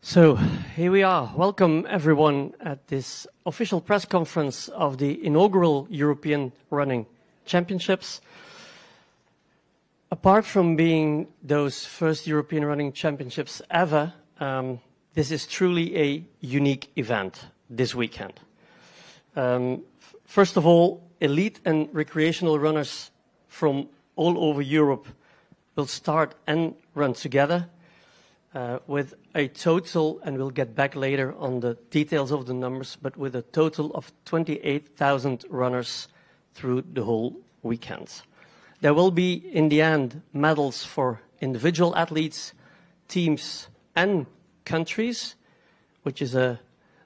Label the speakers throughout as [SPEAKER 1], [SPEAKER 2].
[SPEAKER 1] So here we are. Welcome everyone at this official press conference of the inaugural European Running Championships. Apart from being those first European Running Championships ever, this is truly a unique event this weekend. First of all, elite and recreational runners from all over Europe will start and run together with a total, and we'll get back later on the details of the numbers, but with a total of 28,000 runners through the whole weekend. There will be, in the end, medals for individual athletes, teams and countries, which is a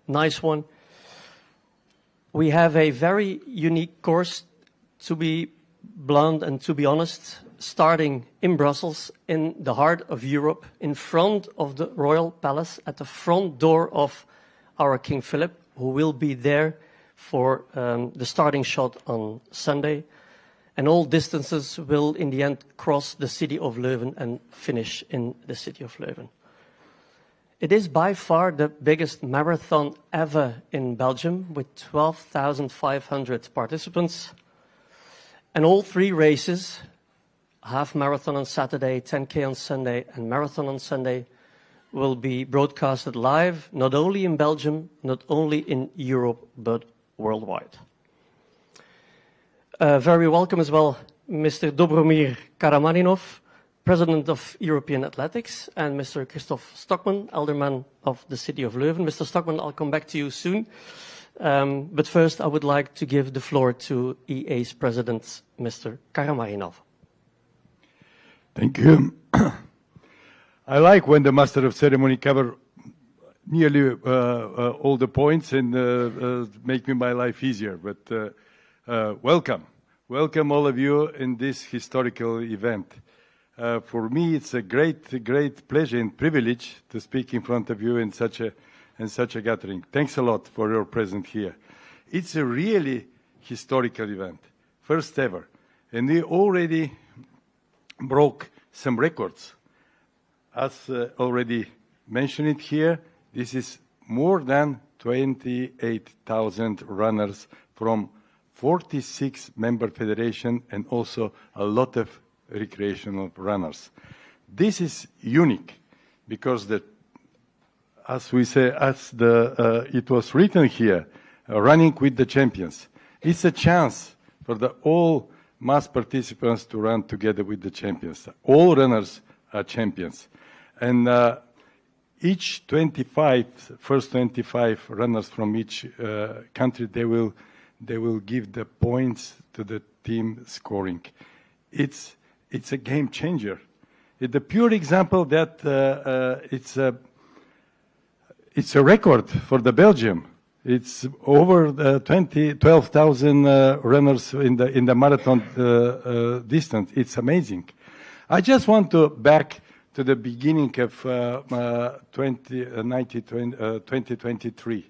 [SPEAKER 1] nice one. We have a very unique course, to be blunt and to be honest, starting in Brussels, in the heart of Europe, in front of the Royal Palace, at the front door of our King Philip, who will be there for the starting shot on Sunday. And all distances will, in the end, cross the city of Leuven and finish in the city of Leuven. It is by far the biggest marathon ever in Belgium, with 12,500 participants. And all three races, half marathon on Saturday, 10K on Sunday, and marathon on Sunday, will be broadcasted live, not only in Belgium, not only in Europe, but worldwide. Very welcome as well, Mr. Dobromir Karamaninov, President of European Athletics, and Mr. Christoph Stockmann, Alderman of the City of Leuven. Mr. Stockmann, I'll come back to you soon. But first, I would like to give the floor to EA's President, Mr. Karamaninov.
[SPEAKER 2] Thank you. I like when the Master of Ceremony covers nearly all the points and make me my life easier. But welcome. Welcome all of you in this historical event. For me, it's a great pleasure and privilege to speak in front of you in such a gathering. Thanks a lot for your presence here. It's a really historical event, first ever, and we already broke some records. As already mentioned here, this is more than 28,000 runners from 46 member federations and also a lot of recreational runners. This is unique because as we say, it was written here, running with the champions. It's a chance for all mass participants to run together with the champions. All runners are champions. And each first 25 runners from each country, they will give the points to the team scoring. It's a game changer. It's a pure example that it's a record for the Belgium. It's over 12,000 runners in the marathon distance. It's amazing. I just want to back to the beginning of 2023.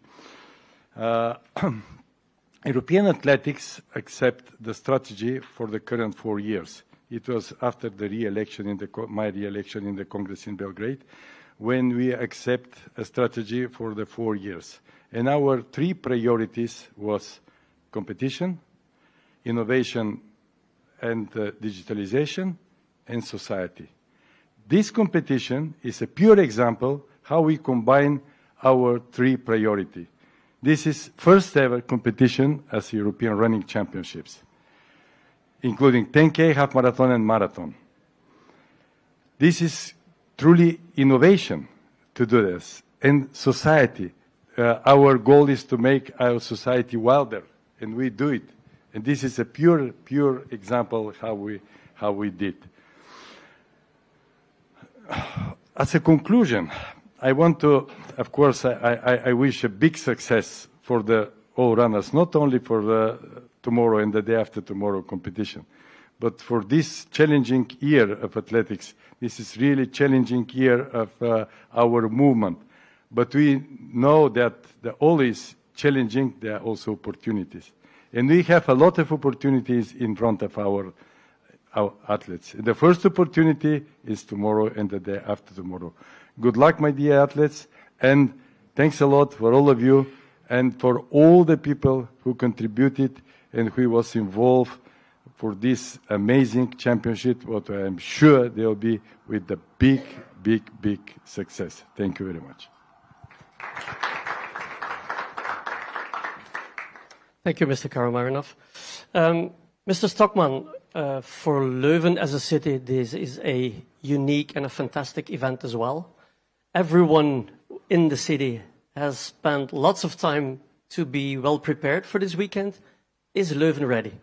[SPEAKER 2] European athletics accept the strategy for the current 4 years. It was after the re-election my re-election in the Congress in Belgrade, when we accept a strategy for the 4 years. And our three priorities was competition, innovation and digitalization, and society. This competition is a pure example how we combine our three priorities. This is first ever competition as European Running Championships, including 10K, half marathon and marathon. This is truly innovation to do this. And society, our goal is to make our society wilder, and we do it. And this is a pure example of how we did. As a conclusion, I want to, of course, I wish a big success for all runners, not only for the tomorrow and the day after tomorrow competition, but for this challenging year of athletics. This is really challenging year of our movement. But we know that always challenging, there are also opportunities. And we have a lot of opportunities in front of our athletes. The first opportunity is tomorrow and the day after tomorrow. Good luck, my dear athletes, And thanks a lot for all of you and for all the people who contributed and who was involved for this amazing championship, what I am sure they will be with the big, big, big success. Thank you very much.
[SPEAKER 1] Thank you, Mr. Karamarinoff. Mr. Stockman, for Leuven as a city, this is a unique and a fantastic event as well. Everyone in the city has spent lots of time to be well prepared for this weekend. Is Leuven ready?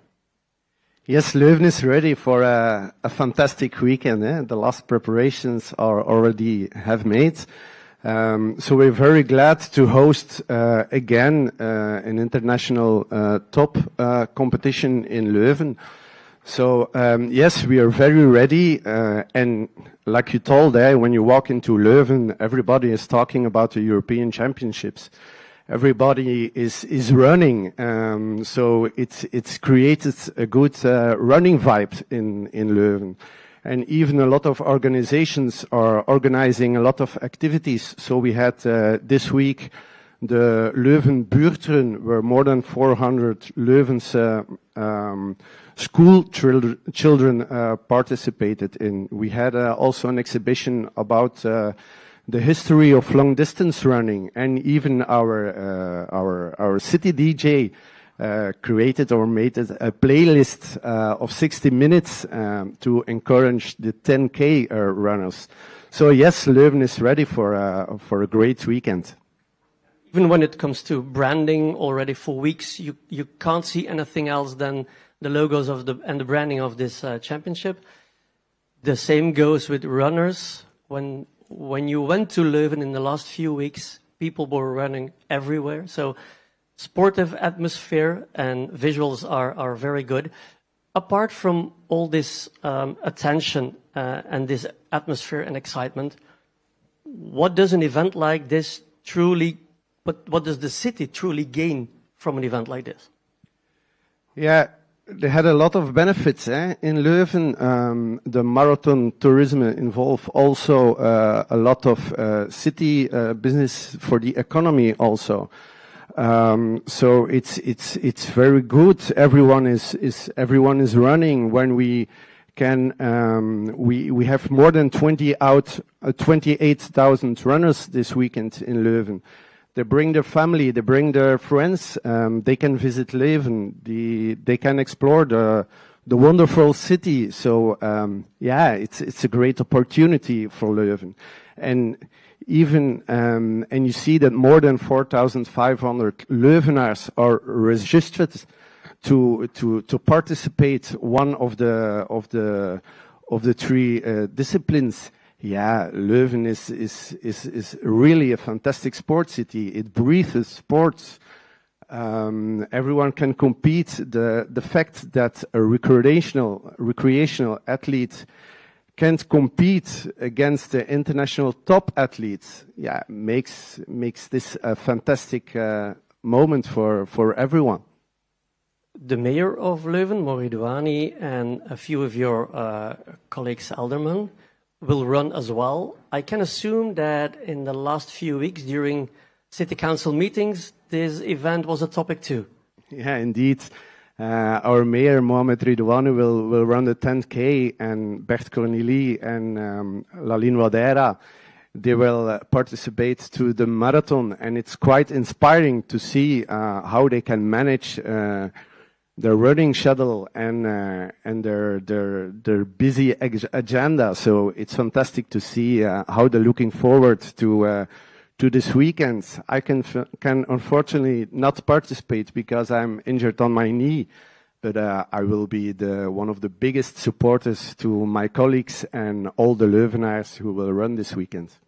[SPEAKER 3] Yes, Leuven is ready for a fantastic weekend. The last preparations are already have made. So we're very glad to host again an international top competition in Leuven. So yes, we are very ready. And like you told, when you walk into Leuven, everybody is talking about the European Championships. Everybody is running, so it's created a good running vibe in Leuven. And even a lot of organizations are organizing a lot of activities. So we had this week the Leuven Buurtrun, where more than 400 Leuven's school children participated in. We had also an exhibition about the history of long distance running, and even our city DJ created or made a playlist of 60 minutes to encourage the 10K runners. So yes, Leuven is ready for a great weekend.
[SPEAKER 1] Even when it comes to branding, already for weeks, you can't see anything else than the logos of and the branding of this championship. The same goes with runners. When you went to Leuven in the last few weeks, people were running everywhere. So sportive atmosphere and visuals are very good. Apart from all this attention and this atmosphere and excitement, what does an event like this what does the city truly gain from an event like this?
[SPEAKER 3] Yeah, they had a lot of benefits in Leuven. The marathon tourism involved also a lot of city business for the economy also. So it's very good. Everyone is running. When we can, we have more than 28,000 runners this weekend in Leuven. They bring their family, they bring their friends. They can visit Leuven. They can explore the wonderful city. So yeah, it's a great opportunity for Leuven. And even and you see that more than 4,500 Leuvenaars are registered to participate one of the three disciplines. Yeah, Leuven is really a fantastic sports city. It breathes sports. Everyone can compete. The fact that a recreational athlete can't compete against the international top athletes, yeah, makes this a fantastic moment for everyone.
[SPEAKER 1] The mayor of Leuven, Moriduani, and a few of your colleagues, aldermen, will run as well. I can assume that in the last few weeks during city council meetings, this event was a topic too.
[SPEAKER 3] Yeah, indeed. Our mayor, Mohamed Ridouane, will run the 10K, and Bert Corneli and Laline Wadera, they will participate to the marathon. And it's quite inspiring to see how they can manage their running schedule and their busy agenda. So it's fantastic to see how they're looking forward to this weekend. I can unfortunately not participate because I'm injured on my knee, but I will be one of the biggest supporters to my colleagues and all the Leuvenaars who will run this weekend.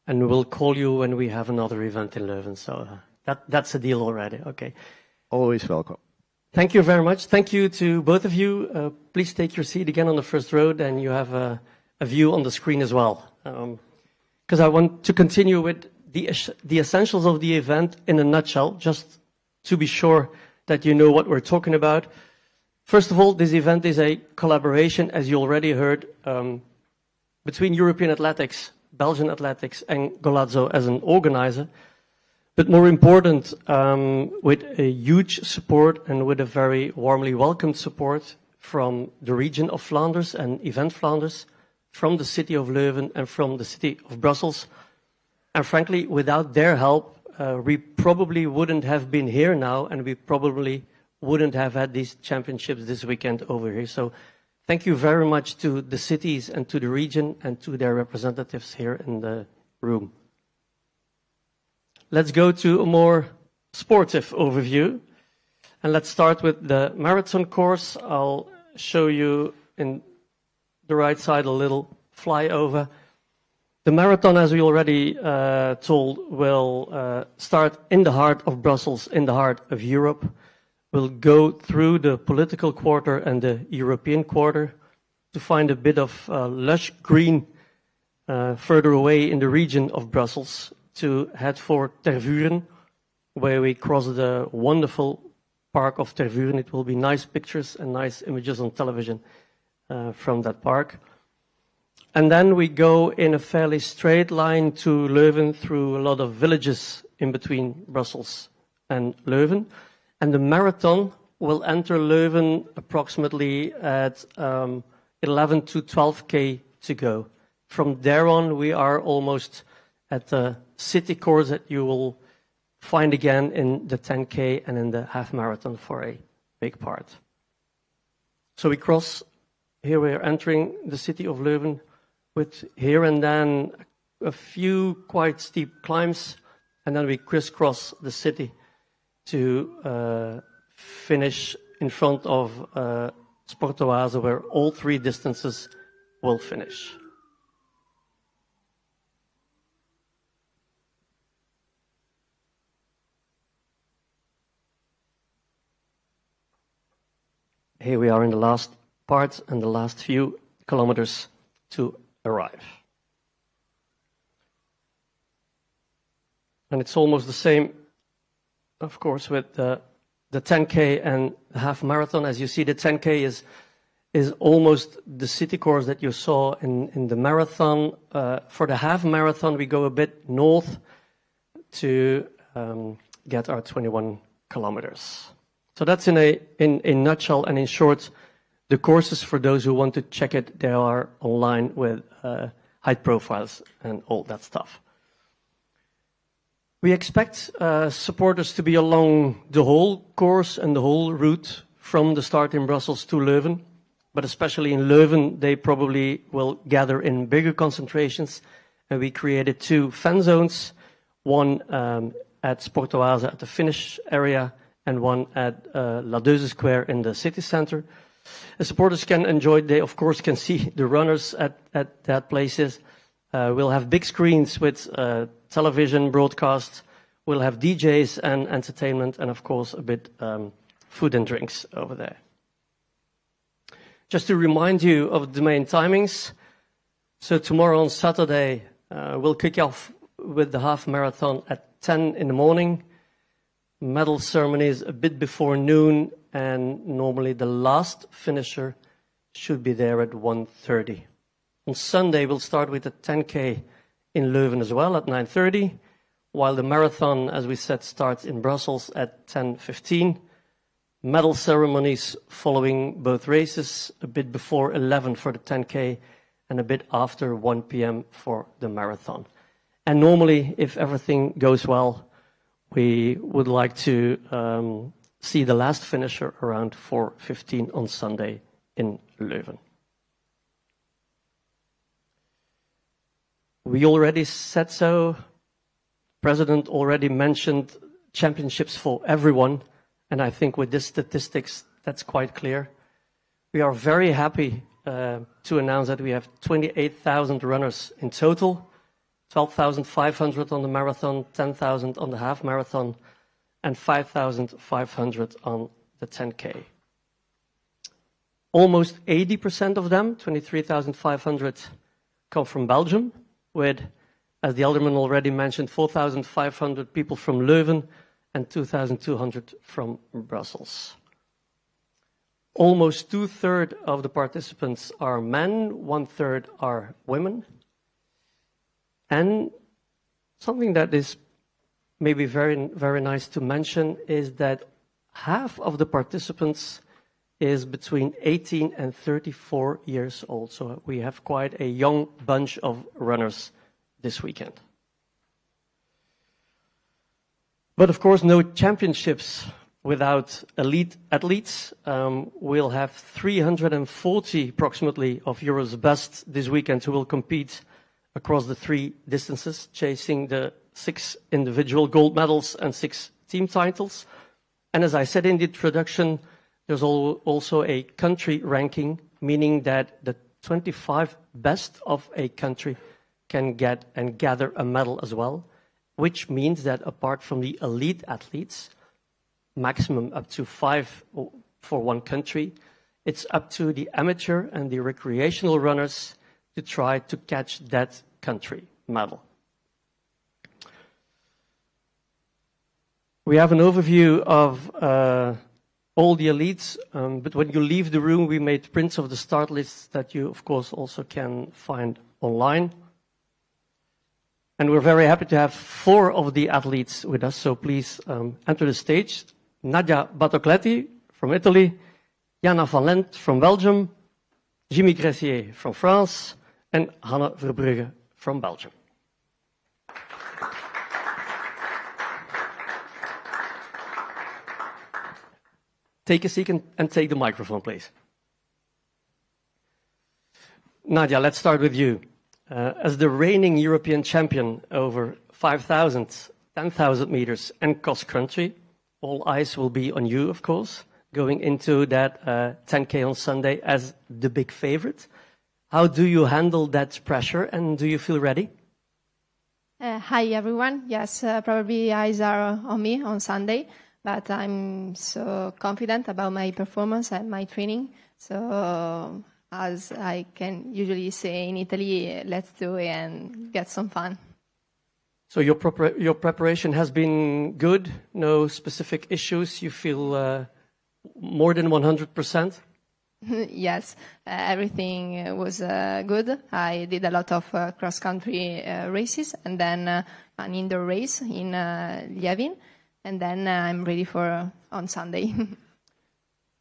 [SPEAKER 1] And we'll call you when we have another event in Leuven. So that's a deal already. Okay.
[SPEAKER 3] Always welcome.
[SPEAKER 1] Thank you very much. Thank you to both of you. Please take your seat again on the first row, and you have a view on the screen as well. Because I want to continue with the essentials of the event in a nutshell, just to be sure that you know what we're talking about. First of all, this event is a collaboration, as you already heard, between European Athletics, Belgian Athletics and Golazzo as an organizer. But more important, with a huge support and with a very warmly welcomed support from the region of Flanders and Event Flanders, from the city of Leuven and from the city of Brussels. And frankly, without their help, we probably wouldn't have been here now, and we probably wouldn't have had these championships this weekend over here. So thank you very much to the cities and to the region and to their representatives here in the room. Let's go to a more sportive overview. And let's start with the marathon course. I'll show you in the right side a little flyover. The marathon, as we already told, will start in the heart of Brussels, in the heart of Europe. We'll go through the political quarter and the European quarter to find a bit of lush green further away in the region of Brussels, to head for Tervuren, where we cross the wonderful park of Tervuren. It will be nice pictures and nice images on television from that park. And then we go in a fairly straight line to Leuven through a lot of villages in between Brussels and Leuven. And the marathon will enter Leuven approximately at 11 to 12K to go. From there on, we are almost at the city course that you will find again in the 10K and in the half marathon for a big part. So we cross, here we are entering the city of Leuven with here and then a few quite steep climbs, and then we crisscross the city to finish in front of Sportoise, where all three distances will finish. Here we are in the last part and the last few kilometers to arrive. And it's almost the same, of course, with the 10K and the half marathon. As you see, the 10K is almost the city course that you saw in the marathon. For the half marathon, we go a bit north to get our 21 kilometers. So that's in a nutshell and in short, the courses. For those who want to check it, they are online with height profiles and all that stuff. We expect supporters to be along the whole course and the whole route from the start in Brussels to Leuven. But especially in Leuven, they probably will gather in bigger concentrations. And we created 2 fan zones, one at Sportoise at the finish area, and one at La Deuze Square in the city center. The supporters can enjoy, they of course can see the runners at that places. We'll have big screens with television broadcast. We'll have DJs and entertainment, and of course a bit food and drinks over there. Just to remind you of the main timings. So tomorrow on Saturday, we'll kick off with the half marathon at 10 in the morning. Medal ceremonies a bit before noon, and normally the last finisher should be there at 1:30. On Sunday, we'll start with the 10K in Leuven as well at 9:30, while the marathon, as we said, starts in Brussels at 10:15. Medal ceremonies following both races, a bit before 11 for the 10K and a bit after 1 p.m. for the marathon. And normally, if everything goes well, we would like to see the last finisher around 4:15 on Sunday in Leuven. We already said so. President already mentioned championships for everyone. And I think with these statistics, that's quite clear. We are very happy to announce that we have 28,000 runners in total, 12,500 on the marathon, 10,000 on the half marathon, and 5,500 on the 10K. Almost 80% of them, 23,500, come from Belgium, with, as the Alderman already mentioned, 4,500 people from Leuven and 2,200 from Brussels. Almost 2/3 of the participants are men, 1/3 are women. And something that is maybe very, very nice to mention is that half of the participants is between 18 and 34 years old. So we have quite a young bunch of runners this weekend. But of course, no championships without elite athletes. We'll have 340 approximately of Europe's best this weekend who will compete across the 3 distances, chasing the 6 individual gold medals and 6 team titles. And as I said in the introduction, there's also a country ranking, meaning that the 25 best of a country can get and gather a medal as well, which means that apart from the elite athletes, maximum up to 5 for one country, it's up to the amateur and the recreational runners to try to catch that country medal. We have an overview of all the elites, but when you leave the room, we made prints of the start lists that you, of course, also can find online. And we're very happy to have 4 of the athletes with us, so please enter the stage. Nadia Battocletti from Italy, Jana van Lent from Belgium, Jimmy Gressier from France, and Hanne Verbruggen from Belgium. Take a seat and take the microphone, please. Nadia, let's start with you. As the reigning European champion over 5,000, 10,000 meters and cross country, all eyes will be on you, of course, going into that 10K on Sunday as the big favorite. How do you handle that pressure, and do you feel ready?
[SPEAKER 4] Hi, everyone. Yes, probably eyes are on me on Sunday, but I'm so confident about my performance and my training. So, as I can usually say in Italy, let's do it and get some fun.
[SPEAKER 1] So your preparation has been good? No specific issues? You feel more than 100%?
[SPEAKER 4] Yes, everything was good. I did a lot of cross-country races and then an indoor race in Lievin, and then I'm ready for on Sunday.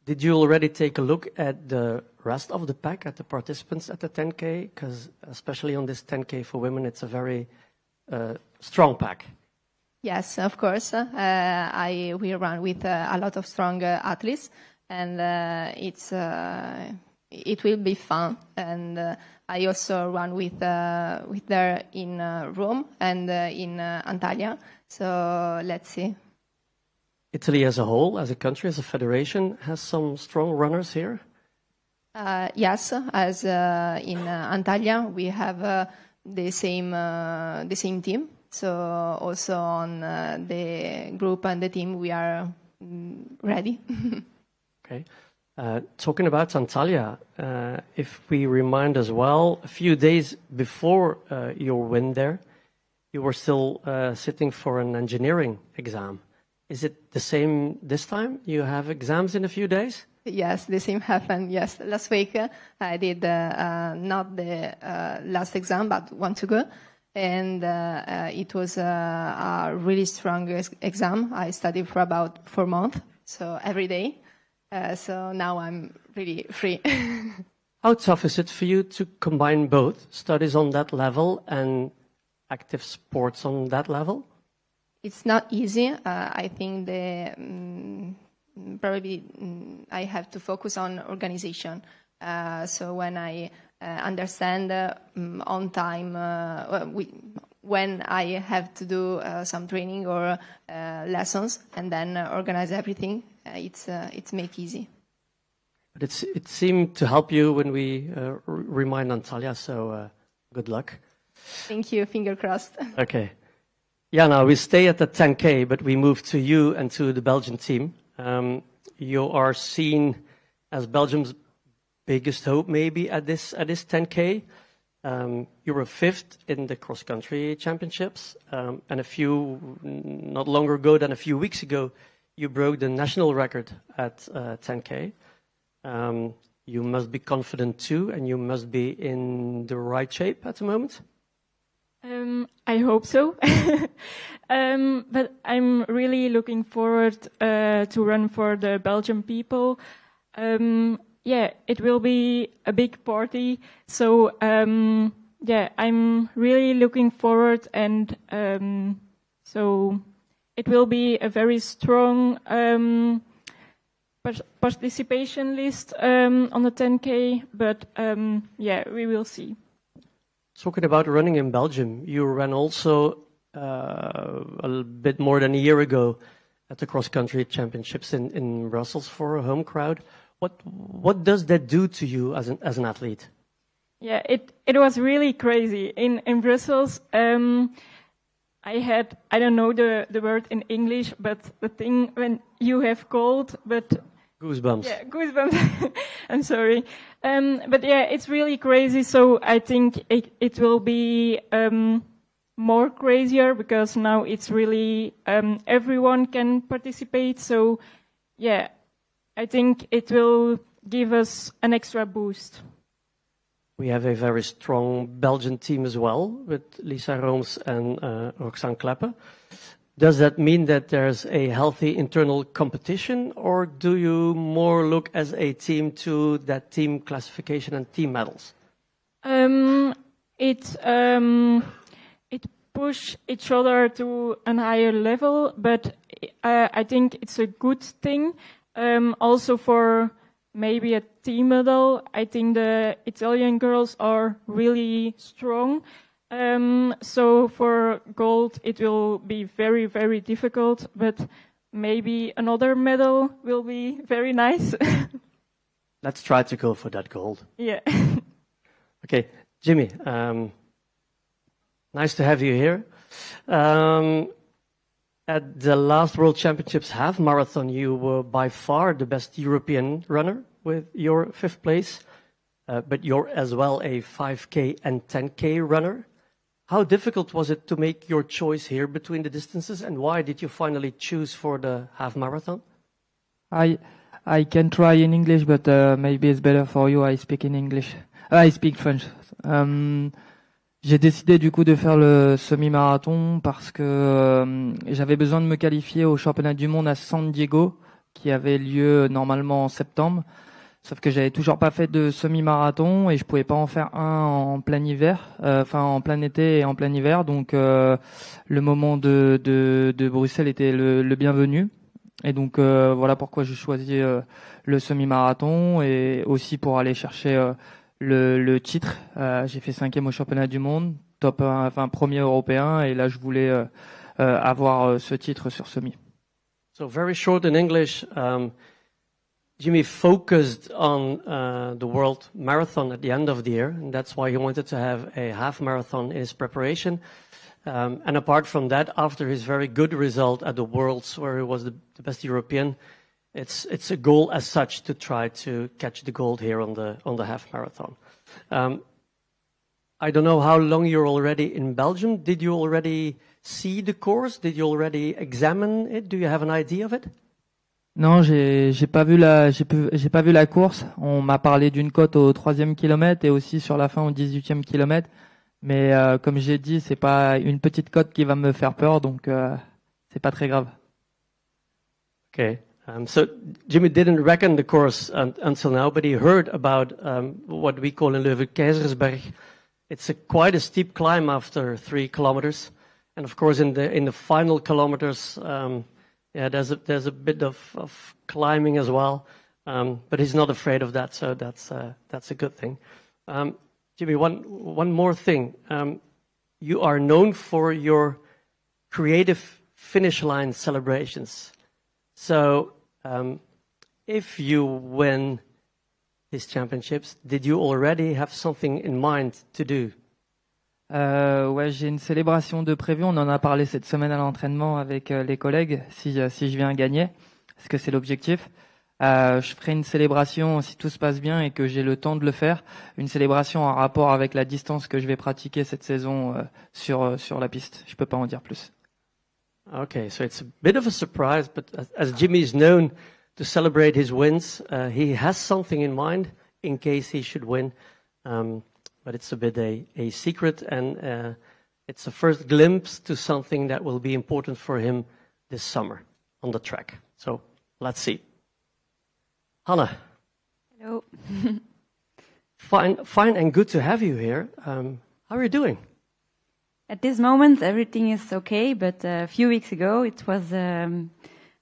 [SPEAKER 1] Did you already take a look at the rest of the pack, at the participants at the 10K? Because especially on this 10K for women, it's a very strong pack.
[SPEAKER 4] Yes, of course. We run with a lot of strong athletes, and it will be fun. And I also run with there in Rome and in Antalya. So let's see.
[SPEAKER 1] Italy as a whole, as a country, as a federation, has some strong runners here?
[SPEAKER 4] Yes, as in Antalya, we have the same team. So also on the group and the team, we are ready.
[SPEAKER 1] Okay. Talking about Antalya, if we remind as well, a few days before your win there, you were still sitting for an engineering exam. Is it the same this time? You have exams in a few days?
[SPEAKER 4] Yes, the same happened. Yes, last week I did not the last exam, but one to go. And it was a really strong exam. I studied for about 4 months, so every day. So now I'm really free.
[SPEAKER 1] How tough is it for you to combine both studies on that level and active sports on that level?
[SPEAKER 4] It's not easy. I think probably I have to focus on organization. So when I understand on time when I have to do some training or lessons, and then organize everything, it's make easy.
[SPEAKER 1] But it seemed to help you when we remind Antalya. So good luck.
[SPEAKER 4] Thank you. Finger crossed.
[SPEAKER 1] Okay. Jana, we stay at the 10K, but we move to you and to the Belgian team. You are seen as Belgium's biggest hope, maybe at this 10K. You were 5th in the cross-country championships, and not longer ago than a few weeks ago, you broke the national record at 10K. You must be confident too, and you must be in the right shape at the moment.
[SPEAKER 5] I hope so. But I'm really looking forward to run for the Belgian people. Yeah, it will be a big party. So, yeah, I'm really looking forward, and so it will be a very strong participation list on the 10K, but yeah, we will see.
[SPEAKER 1] Talking about running in Belgium, you ran also a bit more than a year ago at the cross-country championships in Brussels for a home crowd. What does that do to you as an athlete?
[SPEAKER 5] Yeah, it was really crazy. In Brussels, I don't know the word in English, but the thing when you have cold, but
[SPEAKER 1] Goosebumps.
[SPEAKER 5] yeah, goosebumps. I'm sorry. But yeah, it's really crazy. So I think it will be more crazier because now it's really everyone can participate. So yeah, I think it will give us an extra boost.
[SPEAKER 1] We have a very strong Belgian team as well with Lisa Rooms and Roxanne Kleppe. Does that mean that there's a healthy internal competition, or do you more look as a team to that team classification and team medals?
[SPEAKER 5] It push each other to a higher level, but I think it's a good thing. Also for maybe a team medal, I think the Italian girls are really strong. So for gold, it will be very, very difficult, but maybe another medal will be very nice.
[SPEAKER 1] Let's try to go for that gold.
[SPEAKER 5] Yeah.
[SPEAKER 1] Okay, Jimmy, nice to have you here. At the last World Championships half marathon, you were by far the best European runner with your 5th place, but you're as well a 5K and 10K runner. How difficult was it to make your choice here between the distances, and why did you finally choose for the half marathon?
[SPEAKER 6] I can try in English, but maybe it's better for you. I speak in English. I speak French. J'ai décidé du coup de faire le semi-marathon parce que j'avais besoin de me qualifier au championnat du monde à San Diego qui avait lieu normalement en septembre. Sauf que j'avais toujours pas fait de semi-marathon et je pouvais pas en faire un en plein hiver, enfin en plein été et en plein hiver. Donc le moment de Bruxelles était le bienvenu. Et donc voilà pourquoi j'ai choisi le semi-marathon et aussi pour aller chercher le titre. J'ai fait 5e au championnat du monde, top 1, enfin premier européen, et là je voulais avoir ce titre sur semi.
[SPEAKER 1] So very short in English. Jimmy focused on the World Marathon at the end of the year, and that's why he wanted to have a half marathon in his preparation. And apart from that, after his very good result at the Worlds, where he was the best European, it's a goal as such to try to catch the gold here on the half marathon. I don't know how long you're already in Belgium. Did you already see the course? Did you already examine it? Do you have an idea of it?
[SPEAKER 6] Non, j'ai pas vu la course. On m'a parlé d'une cote au 3e kilomètre et aussi sur la fin au 18e kilomètre. Mais comme j'ai dit, c'est pas une petite cote qui va me faire peur, donc c'est pas très grave.
[SPEAKER 1] Okay. So Jimmy didn't reckon the course until now, but he heard about what we call in Leuven Keizersberg. It's quite a steep climb after 3 kilometers, and of course in the final kilometers, yeah, there's a bit of climbing as well, but he's not afraid of that, so that's a good thing. Jimmy, one more thing. You are known for your creative finish line celebrations. So, if you win these championships, did you already have something in mind to do?
[SPEAKER 6] Ouais, j'ai une célébration de prévu. On en a parlé cette semaine à l'entraînement avec les collègues. Si je viens gagner, parce que c'est l'objectif. Je ferai une célébration si tout se passe bien et que j'ai le temps de le faire. Une célébration en rapport avec la distance que je vais pratiquer cette saison sur la piste. Je peux pas en dire plus.
[SPEAKER 1] Okay, so it's a bit of a surprise, but as Jimmy is known to celebrate his wins, he has something in mind in case he should win. But it's a bit a secret, and It's a first glimpse to something that will be important for him this summer on the track. So let's see. Hanne.
[SPEAKER 7] Hello.
[SPEAKER 1] Fine and good to have you here. How are you doing?
[SPEAKER 7] At this moment, everything is okay, but a few weeks ago, it was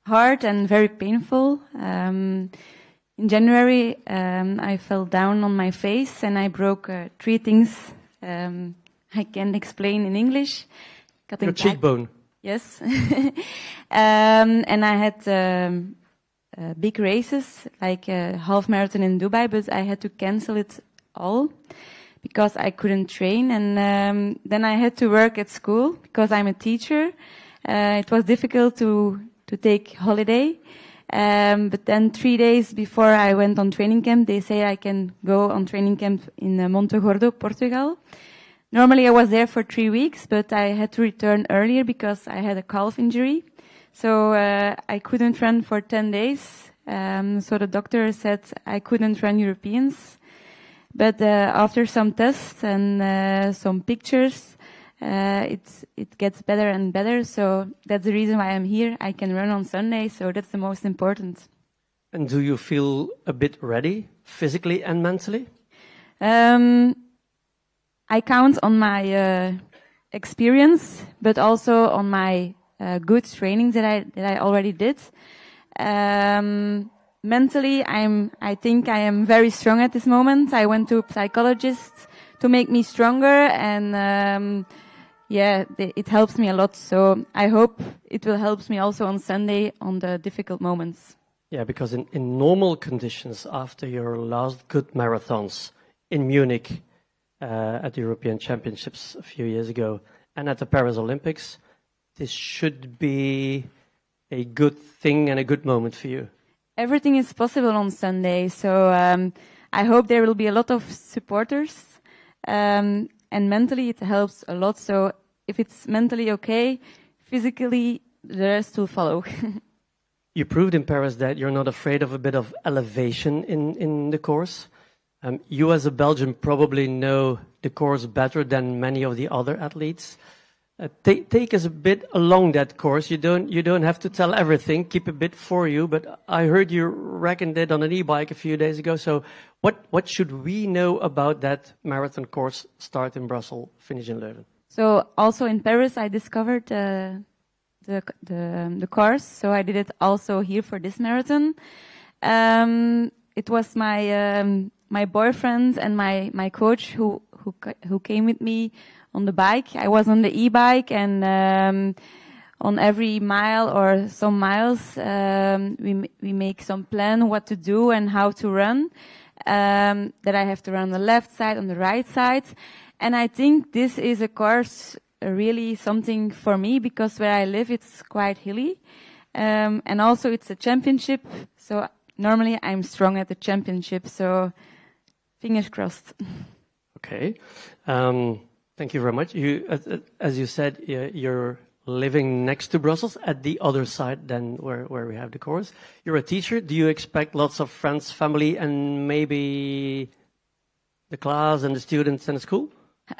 [SPEAKER 7] hard and very painful. In January, I fell down on my face and I broke 3 things I can't explain in English.
[SPEAKER 1] Your cheekbone.
[SPEAKER 7] Yes. And I had big races, like a half marathon in Dubai, but I had to cancel it all because I couldn't train. And then I had to work at school because I'm a teacher. It was difficult to take holiday. But then 3 days before I went on training camp, they say I can go on training camp in Montegordo, Portugal. Normally I was there for 3 weeks, but I had to return earlier because I had a calf injury. So I couldn't run for 10 days. So the doctor said I couldn't run Europeans. But after some tests and some pictures, it gets better and better. So that's the reason why I'm here. I can run on Sunday, so that's the most important.
[SPEAKER 1] And do you feel a bit ready, physically and mentally?
[SPEAKER 7] I count on my experience, but also on my good trainings that I already did. Mentally, I think I am very strong at this moment. I went to a psychologist to make me stronger, and it helps me a lot. So I hope it will help me also on Sunday on the difficult moments.
[SPEAKER 1] Yeah, because in normal conditions, after your last good marathons in Munich at the European Championships a few years ago and at the Paris Olympics, this should be a good thing and a good moment for you.
[SPEAKER 7] Everything is possible on Sunday, so I hope there will be a lot of supporters, and mentally it helps a lot. So if it's mentally okay, physically the rest will follow.
[SPEAKER 1] You proved in Paris that you're not afraid of a bit of elevation in the course. You as a Belgian probably know the course better than many of the other athletes. Take us a bit along that course. You don't have to tell everything. Keep a bit for you. But I heard you reckoned it on an e-bike a few days ago. So what should we know about that marathon course? Start in Brussels, finish in Leuven.
[SPEAKER 7] So also in Paris, I discovered the course. So I did it also here for this marathon. It was my boyfriend and my coach who came with me on the bike. I was on the e-bike, and on every mile or some miles, we make some plan what to do and how to run. That I have to run on the left side, on the right side. And I think this is a course really something for me because where I live, it's quite hilly. And also it's a championship. So normally I'm strong at the championship. So fingers crossed.
[SPEAKER 1] Okay. Thank you very much. As you said, you're living next to Brussels, at the other side than where we have the course. You're a teacher. Do you expect lots of friends, family, and maybe the class and the students in the school?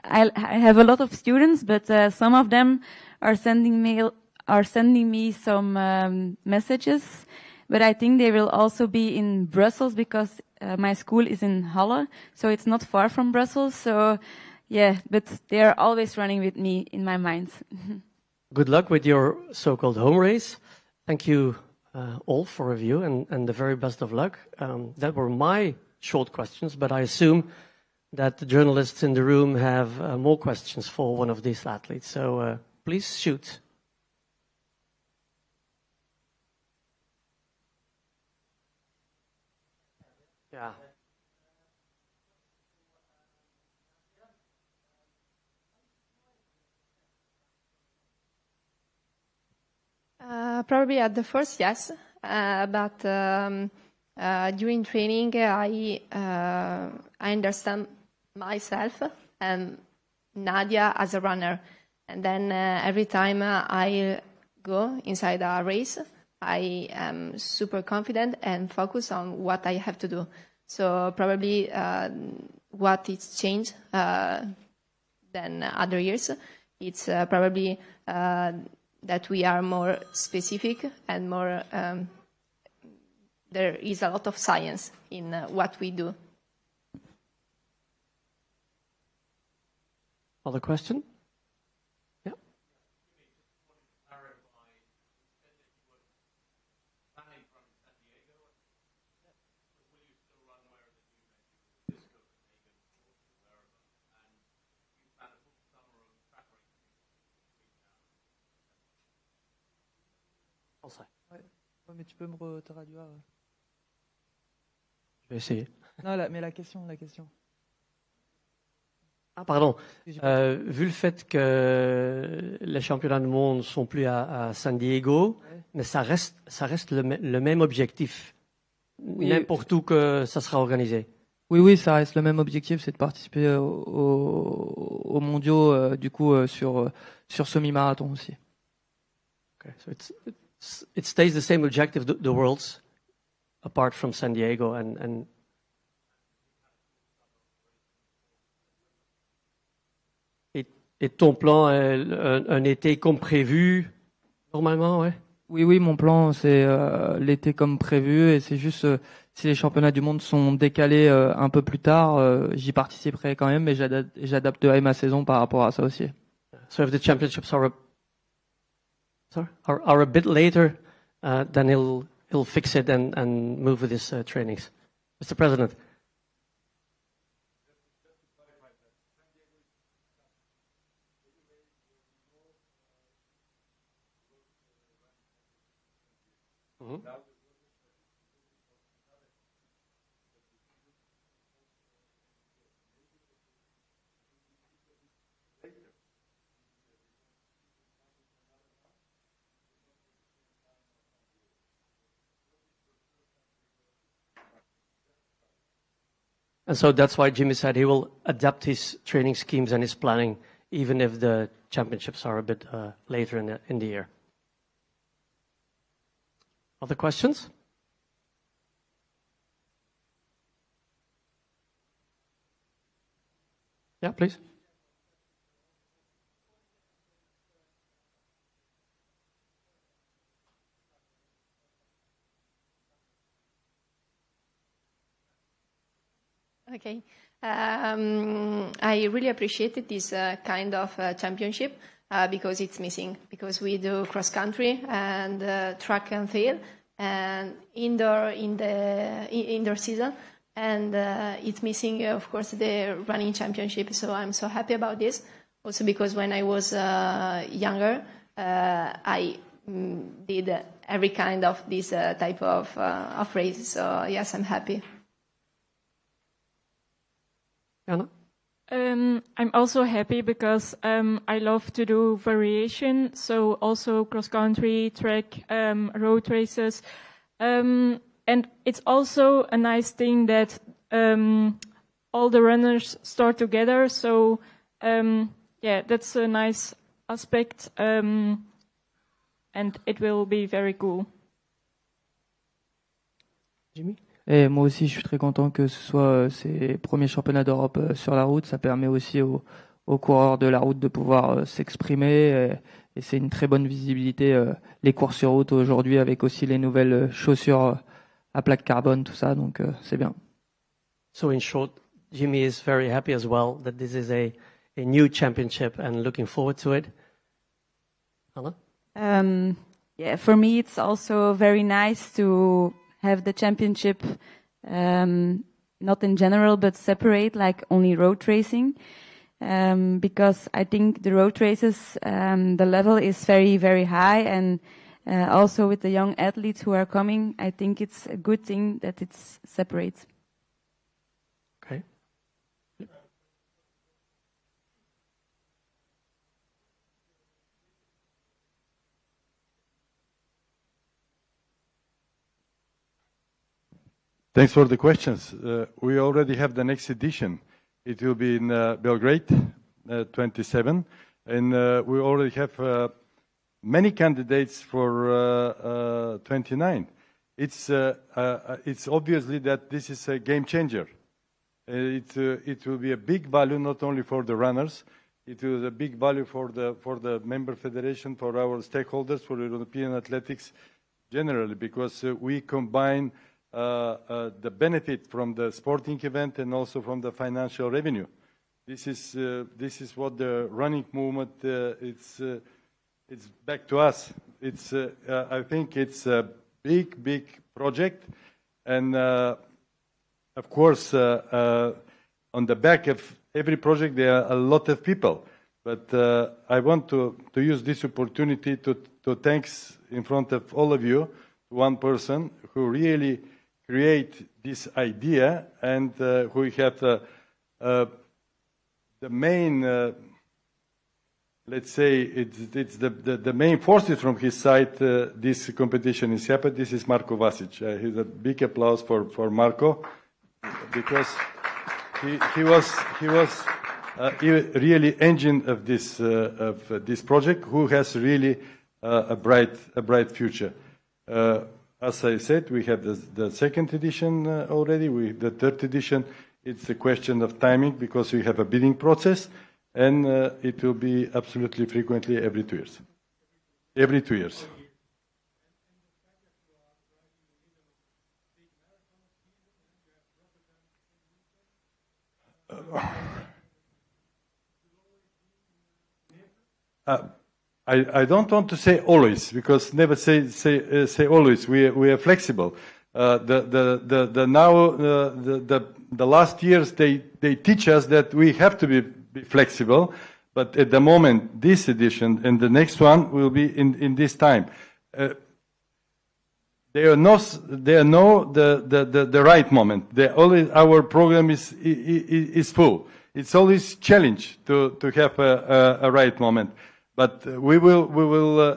[SPEAKER 7] I have a lot of students, but some of them are sending me some messages. But I think they will also be in Brussels because my school is in Halle, so it's not far from Brussels. So. Yeah, but they are always running with me in my mind.
[SPEAKER 1] Good luck with your so-called home race. Thank you all for review and the very best of luck. That were my short questions, but I assume that the journalists in the room have more questions for one of these athletes. So please shoot. Yeah.
[SPEAKER 4] Probably at the first, yes. But during training, I understand myself and Nadia as a runner. And then every time I go inside a race, I am super confident and focused on what I have to do. So probably what is changed than other years It's probably that we are more specific and more. There is a lot of science in what we do.
[SPEAKER 1] Other question? Yeah.
[SPEAKER 6] Ouais, mais tu peux me traduire.
[SPEAKER 1] Je vais essayer.
[SPEAKER 6] Non, mais la question.
[SPEAKER 1] Ah, pardon. Vu le fait que les championnats du monde sont plus à San Diego,
[SPEAKER 6] Ouais.
[SPEAKER 1] mais ça reste le même objectif.
[SPEAKER 6] Oui.
[SPEAKER 1] N'importe où que ça sera organisé.
[SPEAKER 6] Oui, ça reste le même objectif, c'est de participer aux mondiaux, du coup, sur semi-marathon aussi.
[SPEAKER 1] Okay. So it stays the same objective, the Worlds, apart from San Diego and Et ton plan, un été comme prévu, normalement, ouais?
[SPEAKER 6] Oui, mon plan, c'est l'été comme prévu, et c'est juste si les championnats du monde sont décalés un peu plus tard, j'y participerai quand même, mais j'adapterai ma saison par rapport à ça aussi.
[SPEAKER 1] So if the championships are a bit later, then he'll fix it and move with his trainings. Mr. President. Mm-hmm. And so that's why Jimmy said he will adapt his training schemes and his planning, even if the championships are a bit later in the year. Other questions? Yeah, please.
[SPEAKER 4] Okay. I really appreciated this kind of championship because it's missing. Because we do cross country and track and field and indoor in the indoor season, and it's missing, of course, the running championship. So I'm so happy about this. Also because when I was younger, I did every kind of this type of race. So yes, I'm happy.
[SPEAKER 1] Jana?
[SPEAKER 5] I'm also happy because I love to do variation, so also cross-country, track, road races. And it's also a nice thing that all the runners start together, so yeah, that's a nice aspect, and it will be very cool.
[SPEAKER 1] Jimmy?
[SPEAKER 6] Et moi aussi, je suis très content que ce soit ces premiers championnats d'Europe sur la route. Ça permet aussi aux coureurs de la route de pouvoir s'exprimer. Et c'est une très bonne visibilité, les courses sur route aujourd'hui, avec aussi les nouvelles chaussures à plaque carbone, tout ça. Donc, c'est bien.
[SPEAKER 1] So in short, Jimmy is very happy as well that this is a new championship and looking forward to it. Hanne?
[SPEAKER 7] Yeah, for me, it's also very nice to have the championship, not in general, but separate, like only road racing, because I think the road races, the level is very, very high, and also with the young athletes who are coming, I think it's a good thing that it's separate.
[SPEAKER 1] Okay.
[SPEAKER 2] Thanks for the questions. We already have the next edition. It will be in Belgrade, 27, and we already have many candidates for 29. It's obviously that this is a game changer. It will be a big value not only for the runners, It was a big value for the member federation, for our stakeholders, for European athletics generally, because we combine the benefit from the sporting event and also from the financial revenue. This is what the running movement it's back to us. It's I think it's a big project, and of course on the back of every project there are a lot of people. But I want to use this opportunity to thanks in front of all of you one person who really create this idea and who have the main, let's say, it's the main forces from his side. This competition is happened. This is Marko Vasic. He's a big applause for Marko, because he was really engine of this project, who has really a bright future. As I said, we have the second edition already. The third edition, it's a question of timing, because we have a bidding process, and it will be absolutely frequently every 2 years. Every 2 years. I don't want to say always, because never say always. We are flexible. The last years they teach us that we have to be flexible. But at the moment, this edition and the next one will be in this time. They know the right moment. Our program is full. It's always challenge to have a right moment. But we will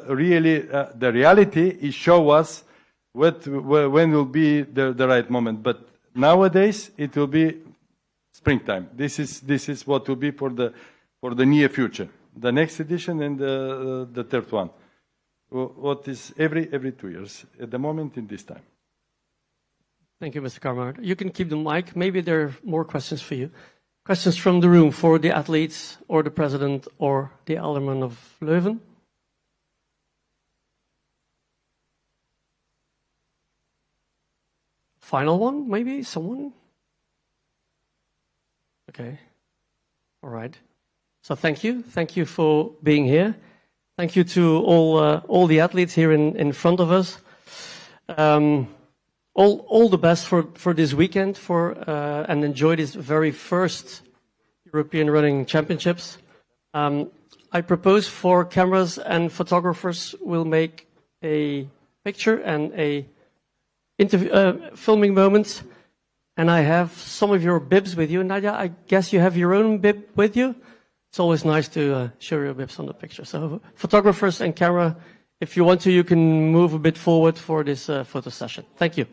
[SPEAKER 2] really, the reality is show us when will be the right moment. But nowadays it will be springtime. This is what will be for the near future. The next edition and the third one. What is every 2 years at the moment in this time.
[SPEAKER 1] Thank you, Mr. Karmar. You can keep the mic. Maybe there are more questions for you. Questions from the room for the athletes or the president or the alderman of Leuven? Final one, maybe? Someone? Okay. All right. So thank you. Thank you for being here. Thank you to all the athletes here in front of us. All the best for this weekend and enjoy this very first European Running Championships. I propose 4 cameras and photographers will make a picture and a filming moment. And I have some of your bibs with you. Nadia, I guess you have your own bib with you. It's always nice to show your bibs on the picture. So photographers and camera, if you want to, you can move a bit forward for this photo session. Thank you.